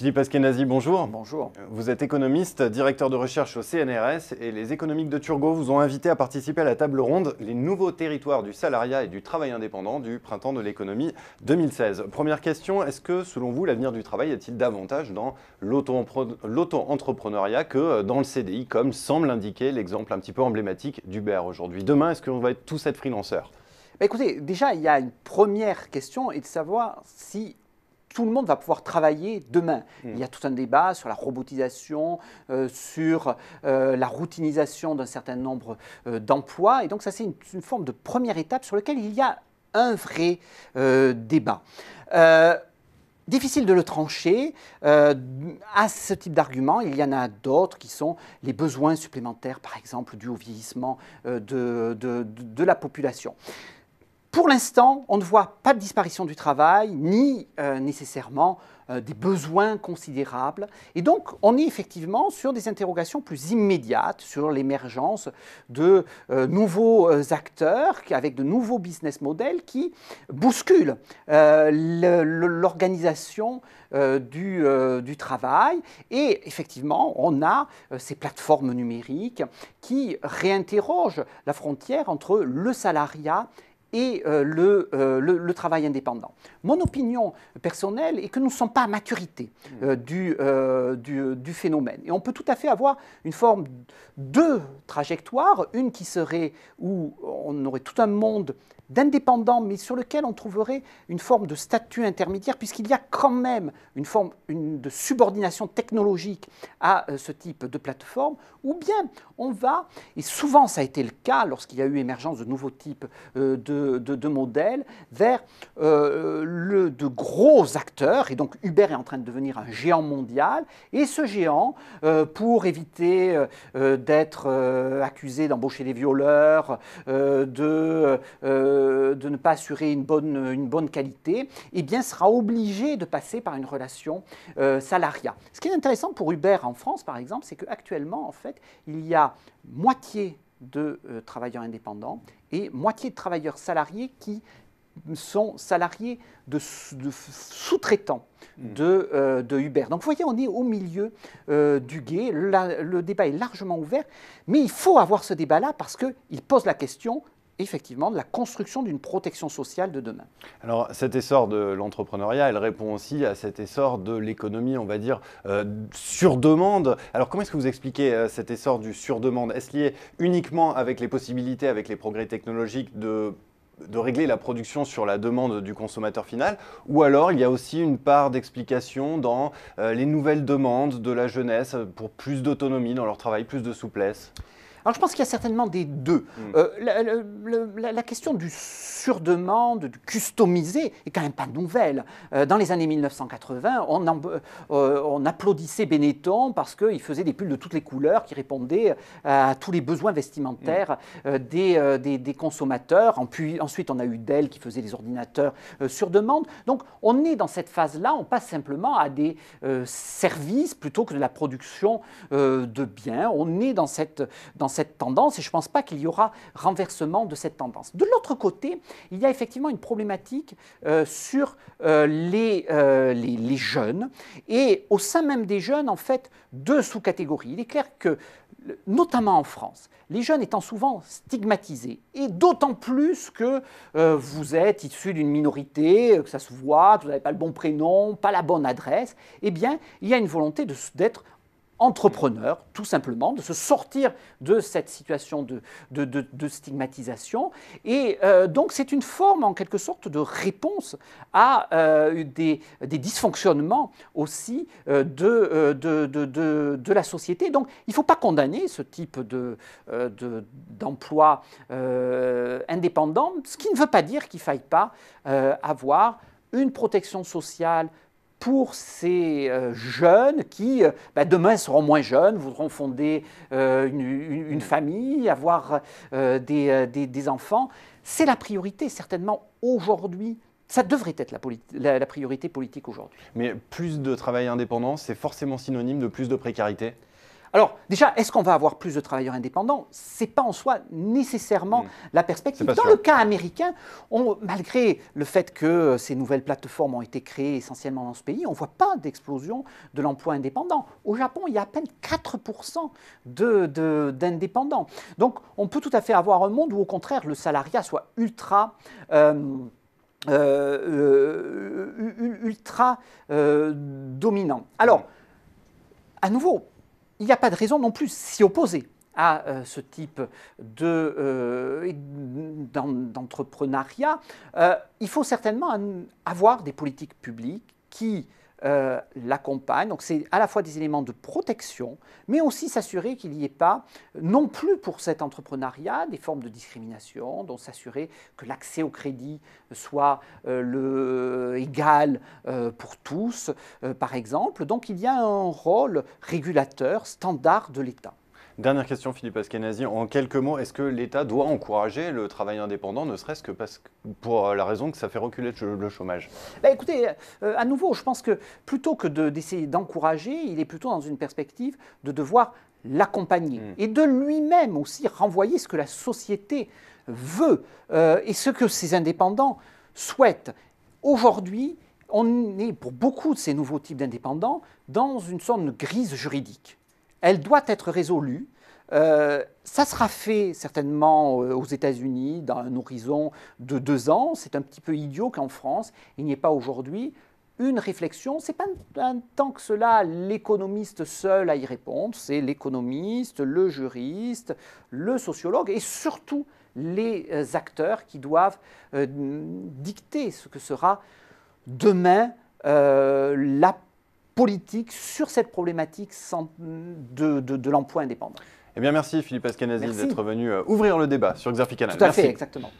Philippe Askenazi, bonjour. Bonjour. Vous êtes économiste, directeur de recherche au CNRS et les économiques de Turgot vous ont invité à participer à la table ronde Les nouveaux territoires du salariat et du travail indépendant du printemps de l'économie 2016. Première question, est-ce que selon vous l'avenir du travail est-il davantage dans l'auto-entrepreneuriat que dans le CDI, comme semble l'indiquer l'exemple un petit peu emblématique d'Uber aujourd'hui? Demain, est-ce qu'on va être tous être freelanceurs? Écoutez, déjà, il y a une première question et de savoir si tout le monde va pouvoir travailler demain. Il y a tout un débat sur la robotisation, sur la routinisation d'un certain nombre d'emplois. Et donc ça, c'est une forme de première étape sur laquelle il y a un vrai débat. Difficile de le trancher. À ce type d'argument, il y en a d'autres qui sont les besoins supplémentaires, par exemple, dus au vieillissement de la population. Pour l'instant, on ne voit pas de disparition du travail, ni nécessairement des besoins considérables. Et donc, on est effectivement sur des interrogations plus immédiates sur l'émergence de nouveaux acteurs avec de nouveaux business models qui bousculent l'organisation du travail. Et effectivement, on a ces plateformes numériques qui réinterrogent la frontière entre le salariat et le travail indépendant. Mon opinion personnelle est que nous ne sommes pas à maturité du phénomène. Et on peut tout à fait avoir une forme de trajectoire, une qui serait où on aurait tout un monde d'indépendants, mais sur lequel on trouverait une forme de statut intermédiaire, puisqu'il y a quand même une forme de subordination technologique à ce type de plateforme, ou bien on va, et souvent ça a été le cas lorsqu'il y a eu émergence de nouveaux types de modèles, vers de gros acteurs, et donc Uber est en train de devenir un géant mondial, et ce géant, pour éviter d'être accusé d'embaucher des violeurs, de ne pas assurer une bonne qualité, eh bien, sera obligé de passer par une relation salariat. Ce qui est intéressant pour Uber en France, par exemple, c'est qu'actuellement, en fait, il y a moitié de travailleurs indépendants et moitié de travailleurs salariés qui sont salariés de sous-traitants de Uber. Donc, vous voyez, on est au milieu du gué. Le débat est largement ouvert, mais il faut avoir ce débat-là parce qu'il pose la question effectivement de la construction d'une protection sociale de demain. Alors cet essor de l'entrepreneuriat, elle répond aussi à cet essor de l'économie, on va dire, sur demande. Alors comment est-ce que vous expliquez cet essor du sur-demande? Est-ce lié uniquement avec les possibilités, avec les progrès technologiques de régler la production sur la demande du consommateur final, ou alors il y a aussi une part d'explication dans les nouvelles demandes de la jeunesse pour plus d'autonomie dans leur travail, plus de souplesse? Alors, je pense qu'il y a certainement des deux. La question du surdemande, du customisé, est quand même pas nouvelle. Dans les années 1980, on applaudissait Benetton parce qu'il faisait des pulls de toutes les couleurs qui répondaient à tous les besoins vestimentaires des consommateurs. Ensuite, on a eu Dell qui faisait des ordinateurs sur demande. Donc, on est dans cette phase-là, on passe simplement à des services plutôt que de la production de biens. On est dans cette tendance et je ne pense pas qu'il y aura renversement de cette tendance. De l'autre côté, il y a effectivement une problématique sur les jeunes et au sein même des jeunes, en fait, deux sous-catégories. Il est clair que, notamment en France, les jeunes étant souvent stigmatisés, et d'autant plus que vous êtes issu d'une minorité, que ça se voit, que vous n'avez pas le bon prénom, pas la bonne adresse, eh bien, il y a une volonté d'être entrepreneur, tout simplement, de se sortir de cette situation de stigmatisation. Et donc, c'est une forme, en quelque sorte, de réponse à des dysfonctionnements aussi de la société. Donc, il ne faut pas condamner ce type d'emploi indépendant, ce qui ne veut pas dire qu'il ne faille pas avoir une protection sociale pour ces jeunes qui, demain, seront moins jeunes, voudront fonder une famille, avoir des enfants. C'est la priorité, certainement, aujourd'hui. Ça devrait être la priorité politique aujourd'hui. Mais plus de travail indépendant, c'est forcément synonyme de plus de précarité? Alors, déjà, est-ce qu'on va avoir plus de travailleurs indépendants? Ce n'est pas en soi nécessairement la perspective. Dans le cas américain, malgré le fait que ces nouvelles plateformes ont été créées essentiellement dans ce pays, on ne voit pas d'explosion de l'emploi indépendant. Au Japon, il y a à peine 4% d'indépendants. Donc, on peut tout à fait avoir un monde où, au contraire, le salariat soit ultra dominant. Alors, à nouveau, il n'y a pas de raison non plus de s'y opposer à ce type d'entrepreneuriat. Il faut certainement avoir des politiques publiques qui l'accompagnent. Donc c'est à la fois des éléments de protection, mais aussi s'assurer qu'il n'y ait pas, non plus pour cet entrepreneuriat, des formes de discrimination, donc s'assurer que l'accès au crédit soit égal pour tous, par exemple. Donc il y a un rôle régulateur standard de l'État. Dernière question, Philippe Askenazy. En quelques mots, est-ce que l'État doit encourager le travail indépendant, ne serait-ce que pour la raison que ça fait reculer le chômage? Écoutez, à nouveau, je pense que plutôt que d'essayer d'encourager, il est plutôt dans une perspective de devoir l'accompagner et de lui-même aussi renvoyer ce que la société veut et ce que ces indépendants souhaitent. Aujourd'hui, on est, pour beaucoup de ces nouveaux types d'indépendants, dans une sorte de grise juridique. Elle doit être résolue. Ça sera fait certainement aux États-Unis dans un horizon de 2 ans. C'est un petit peu idiot qu'en France, il n'y ait pas aujourd'hui une réflexion. Ce n'est pas un temps que cela l'économiste seul à y répondre. C'est l'économiste, le juriste, le sociologue et surtout les acteurs qui doivent dicter ce que sera demain la politique sur cette problématique de l'emploi indépendant. Eh bien, merci Philippe Askenazy d'être venu ouvrir le débat sur Xerfi Canal. Tout à fait, exactement.